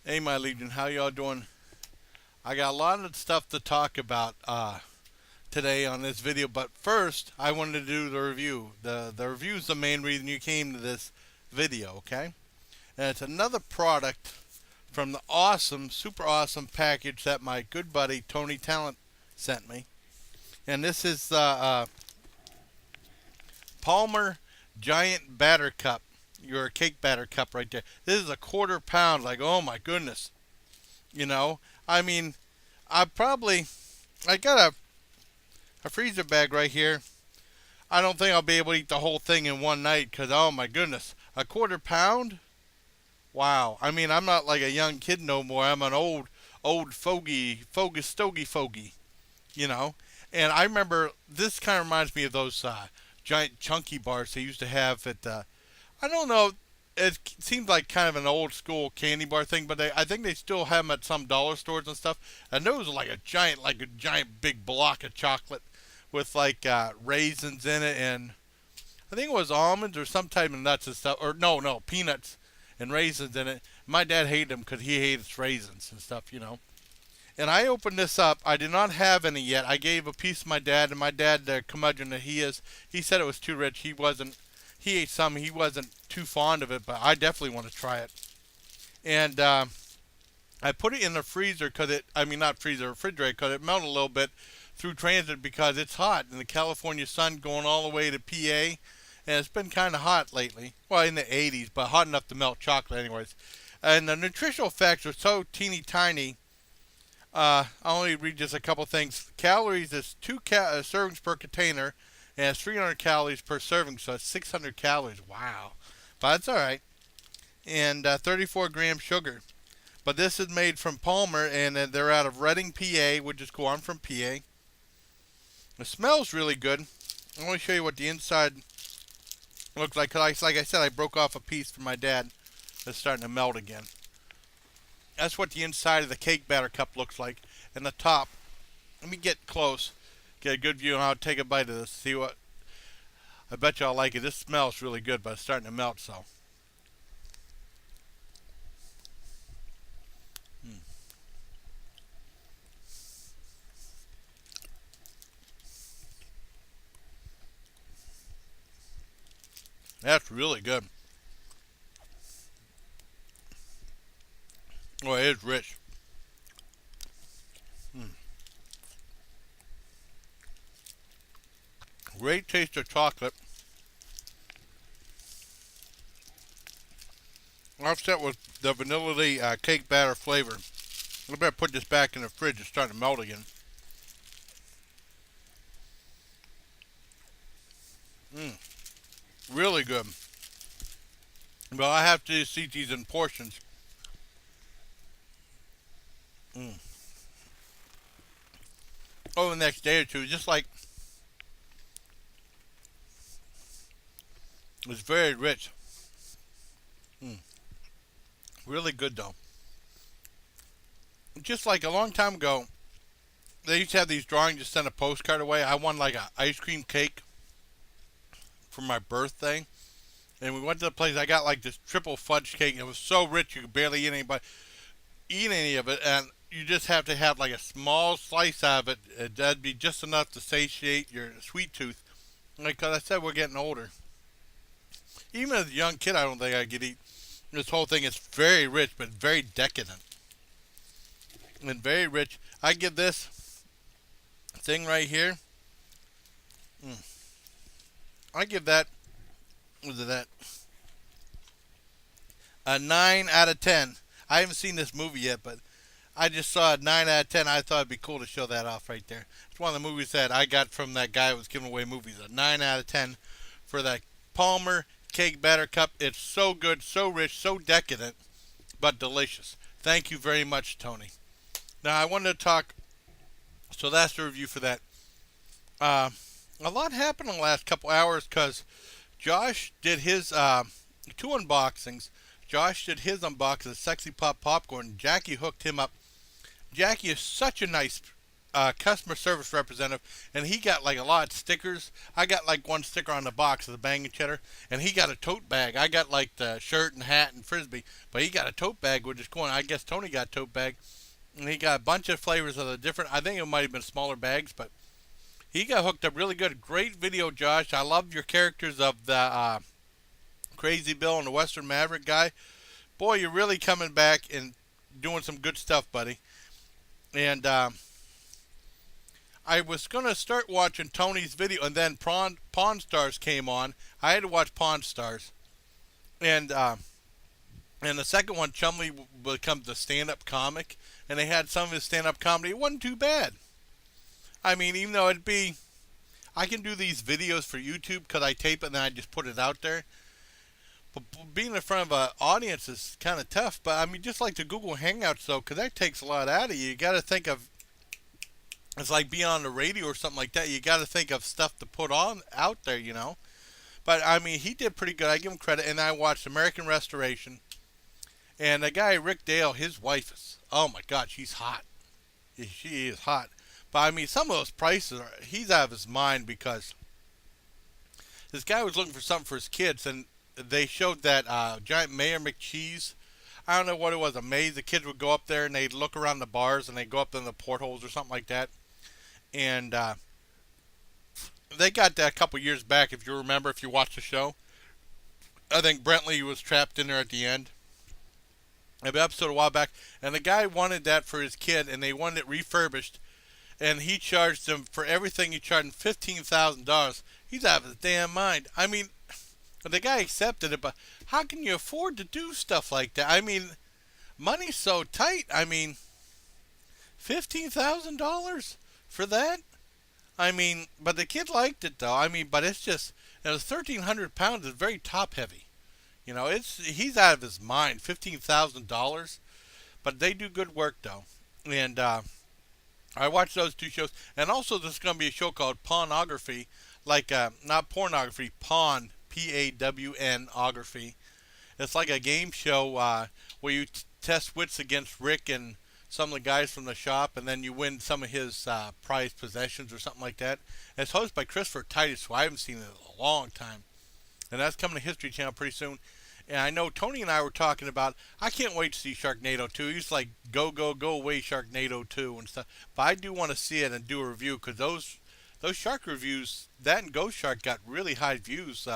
Hey, my Legion, how y'all doing? I got a lot of stuff to talk about today on this video, but first, I wanted to do the review. The review is the main reason you came to this video, okay? And it's another product from the awesome, super awesome package that my good buddy Tony Talent sent me. And this is the Palmer Giant Batter Cup. Your cake batter cup right there. This is a quarter pound. Like, oh my goodness. You know, I mean, I got a freezer bag right here. I don't think I'll be able to eat the whole thing in one night because, oh my goodness, a quarter pound? Wow. I mean, I'm not like a young kid no more. I'm an old fogey, you know? And I remember this kind of reminds me of those giant chunky bars they used to have at, I don't know, it seems like kind of an old school candy bar thing, but I think they still have them at some dollar stores and stuff. And those are like a giant big block of chocolate with like raisins in it, and I think it was almonds or some type of nuts and stuff, or no, peanuts and raisins in it. My dad hated them because he hates raisins and stuff, you know. And I opened this up. I did not have any yet. I gave a piece to my dad, and my dad, the curmudgeon that he is, he said it was too rich. He ate some. He wasn't too fond of it, but I definitely want to try it. And I put it in the freezer because I mean not freezer, refrigerator, because it melted a little bit through transit because it's hot in the California sun going all the way to PA, and it's been kind of hot lately. Well, in the 80s, but hot enough to melt chocolate, anyways. And the nutritional effects are so teeny tiny. I'll only read just a couple things. Calories is two servings per container, and it's 300 calories per serving, so it's 600 calories. Wow, but that's all right. And 34 grams sugar. But this is made from Palmer, and they're out of Reading, PA, which is cool. I'm from PA. It smells really good. I want to show you what the inside looks like. Cause like I said, I broke off a piece for my dad. It's starting to melt again. That's what the inside of the cake batter cup looks like. And the top, let me get close, get a good view, and I'll take a bite of this. See what? I bet y'all like it. This smells really good, but it's starting to melt. So, mm. That's really good. Oh, it is rich. Mm. Great taste of chocolate. Offset with the vanilla cake batter flavor. I better put this back in the fridge. It's starting to melt again. Mm. Really good. But I have to eat these in portions. Mm. Oh, the next day or two, just like it's very rich. Mm. Really good though. Just like a long time ago, they used to have these drawings to send a postcard away. I won like a ice cream cake for my birthday, and we went to the place. I got like this triple fudge cake. And it was so rich you could barely eat any of it, and you just have to have like a small slice of it. That'd be just enough to satiate your sweet tooth. Because I said we're getting older. Even as a young kid, I don't think I could eat. This whole thing is very rich, but very decadent and very rich. I give this thing right here. Mm, I give that. What is that? A 9 out of 10. I haven't seen this movie yet, but I just saw a 9 out of 10. I thought it'd be cool to show that off right there. It's one of the movies that I got from that guy who was giving away movies. A 9 out of 10 for that Palmer cake batter cup. It's so good, so rich, so decadent, but delicious. Thank you very much, Tony. Now I wanted to talk. So that's the review for that. A lot happened in the last couple hours because Josh did his two unboxings. Josh did his unboxing of Sexy Pop Popcorn. Jackie hooked him up. Jackie is such a nice customer service representative, and he got like a lot of stickers. I got like one sticker on the box of the banging cheddar, and he got a tote bag. I got like the shirt and hat and frisbee, but he got a tote bag with his coin. I guess Tony got a tote bag, and he got a bunch of flavors of the different. I think it might have been smaller bags, but he got hooked up really good. Great video, Josh. I love your characters of the Crazy Bill and the Western Maverick guy. Boy, you're really coming back and doing some good stuff, buddy. And I was gonna start watching Tony's video, and then Pawn Stars came on. I had to watch Pawn Stars, and the second one, Chumley becomes a stand-up comic, and they had some of his stand-up comedy. It wasn't too bad. I mean, even though I can do these videos for YouTube because I tape it and then I just put it out there. But being in front of an audience is kind of tough. But I mean, just like the Google Hangouts though, because that takes a lot out of you. You got to think of, it's like being on the radio or something like that. You got to think of stuff to put on out there. But I mean, he did pretty good. I give him credit. And I watched American Restoration, and the guy Rick Dale, his wife is, oh my God, she's hot. She is hot. But I mean, some of those prices he's out of his mind, because this guy was looking for something for his kids, and they showed that giant Mayor McCheese. I don't know what it was, a maze. The kids would go up there and they'd look around the bars and they'd go up in the portholes or something like that. And they got that a couple years back, if you remember, if you watched the show. I think Brentley was trapped in there at the end. An episode a while back, and the guy wanted that for his kid, and they wanted it refurbished, and he charged him for everything. He charged him $15,000. He's out of his damn mind. I mean, the guy accepted it, but how can you afford to do stuff like that? I mean, money's so tight. I mean, $15,000 for that? I mean, but the kid liked it though. I mean, but it's just, it was 1,300 pounds. It's very top heavy. He's out of his mind. $15,000, but they do good work though. And I watched those two shows, and also there's going to be a show called Pawnography, like not pornography, Pawn, Pawnography. It's like a game show where you test wits against Rick and some of the guys from the shop, and then you win some of his prized possessions or something like that. And it's hosted by Christopher Titus, who I haven't seen in a long time, and that's coming to History Channel pretty soon. And I know Tony and I were talking about, I can't wait to see Sharknado 2. He's like, go away Sharknado 2 and stuff. But I do want to see it and do a review, because those shark reviews, that and Ghost Shark got really high views.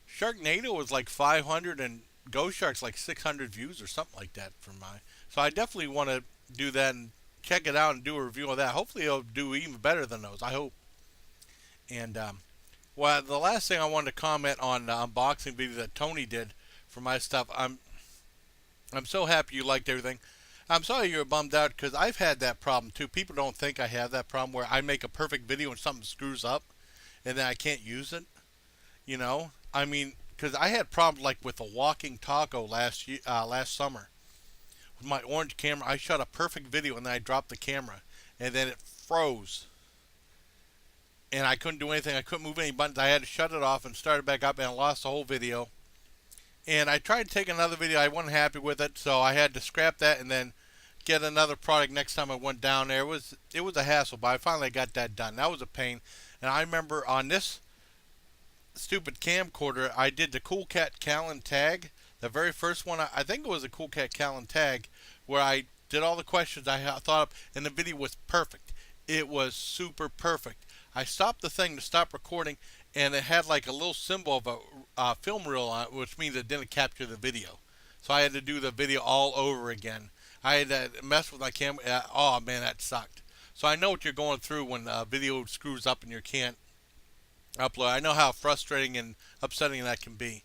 Sharknado was like 500 and Ghost Shark's like 600 views or something like that for my. So I definitely want to do that and check it out and do a review of that. Hopefully it'll do even better than those. I hope. And well, the last thing I wanted to comment on the unboxing video that Tony did for my stuff. I'm so happy you liked everything. I'm sorry you were bummed out, because I've had that problem too. People don't think I have that problem where I make a perfect video and something screws up, and then I can't use it. I mean, because I had problems like with a walking taco last summer with my orange camera. I shot a perfect video and then I dropped the camera, and then it froze. And I couldn't do anything. I couldn't move any buttons. I had to shut it off and start it back up, and I lost the whole video. And I tried to take another video. I wasn't happy with it, so I had to scrap that and then get another product next time I went down there. It was a hassle, but I finally got that done. That was a pain. And I remember on this stupid camcorder, I did the Cool Cat Callan tag. The very first one, I think it was a Cool Cat Callan tag, where I did all the questions I thought up, and the video was perfect. It was super perfect. I stopped the thing to stop recording, and it had like a little symbol of a film reel on it, which means it didn't capture the video. So I had to do the video all over again. I had to mess with my camera. Oh man, that sucked. So I know what you're going through when a video screws up and you can't upload. I know how frustrating and upsetting that can be.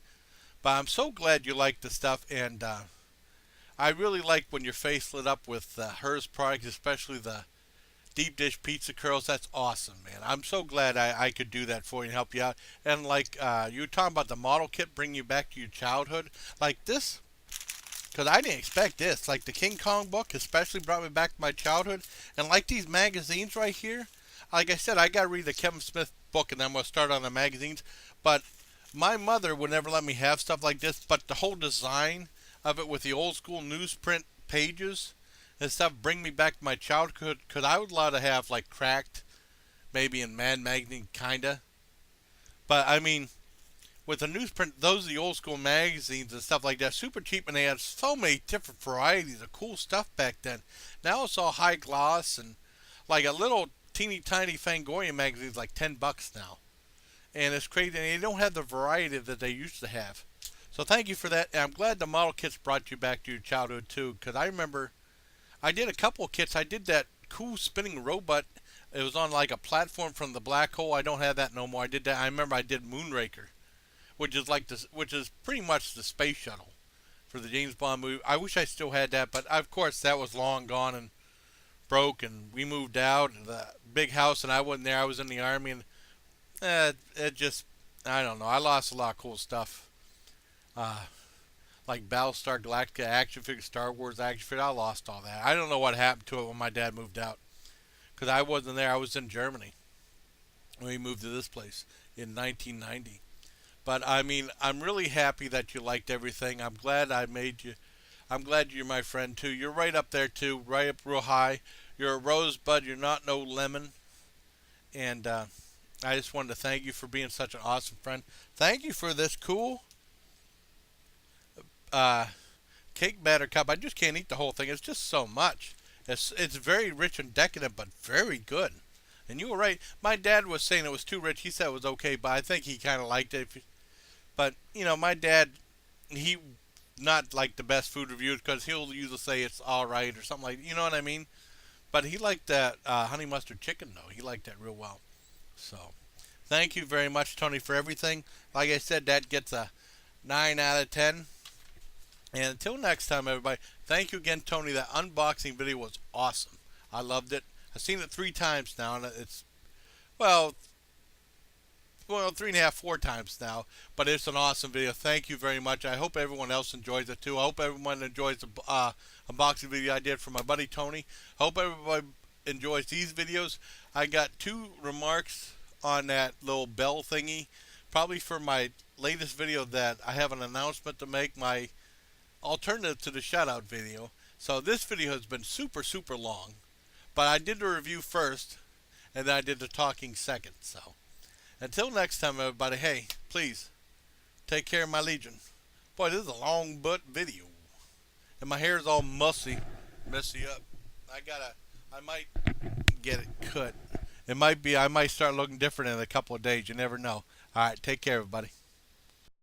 But I'm so glad you liked the stuff, and I really like when your face lit up with hers products, especially the deep dish pizza curls. That's awesome, man. I'm so glad I could do that for you and help you out. And like you were talking about the model kit, bring you back to your childhood. Like this, because I didn't expect this. Like the King Kong book especially brought me back to my childhood. And like these magazines right here, like I said, I got to read the Kevin Smith book and then I'm going to start on the magazines. But my mother would never let me have stuff like this. But the whole design of it with the old school newsprint pages, and stuff bring me back to my childhood. Because I would love to have like Cracked, maybe in Mad Magazine, kinda. But I mean, with the newsprint, those are the old school magazines and stuff like that. Super cheap, and they had so many different varieties of cool stuff back then. Now it's all high gloss and like a little teeny tiny Fangoria magazine is like $10 now, and it's crazy. And they don't have the variety that they used to have. So thank you for that. And I'm glad the model kits brought you back to your childhood too, because I remember I did a couple of kits. I did that cool spinning robot. It was on like a platform from the black hole. I don't have that no more. I did that. I remember I did Moonraker, which is like this, which is pretty much the space shuttle for the James Bond movie. I wish I still had that, but of course that was long gone and broke, and we moved out of the big house, and I wasn't there. I was in the army, and it just, I don't know. I lost a lot of cool stuff, uh, like Battlestar Galactica action figure, Star Wars action figure. I lost all that. I don't know what happened to it when my dad moved out, because I wasn't there. I was in Germany when we moved to this place in 1990. But I mean, I'm really happy that you liked everything. I'm glad I made you. I'm glad you're my friend too. You're right up there too, right up real high. You're a rosebud. You're not no lemon. And I just wanted to thank you for being such an awesome friend. Thank you for this cool uh, cake batter cup. I just can't eat the whole thing. It's just so much. It's very rich and decadent, but very good. And you were right. My dad was saying it was too rich. He said it was okay, but I think he kind of liked it. But you know, my dad, he not like the best food reviews because he'll usually say it's all right or something like, you know what I mean. But he liked that honey mustard chicken though. He liked that real well. So thank you very much, Tony, for everything. Like I said, that gets a 9 out of 10. And until next time, everybody, thank you again, Tony. That unboxing video was awesome. I loved it. I've seen it 3 times now, and it's well, 3.5, 4 times now. But it's an awesome video. Thank you very much. I hope everyone else enjoys it too. I hope everyone enjoys the unboxing video I did for my buddy Tony. I hope everybody enjoys these videos. I got 2 remarks on that little bell thingy. Probably for my latest video that I have an announcement to make. My alternative to the shout out video. So this video has been super, super long. But I did the review first, and then I did the talking second. So until next time, everybody, hey, please take care of my legion. Boy, this is a long butt video, and my hair is all messy up. I might get it cut. It might be, I might start looking different in a couple of days. You never know. All right, take care, everybody.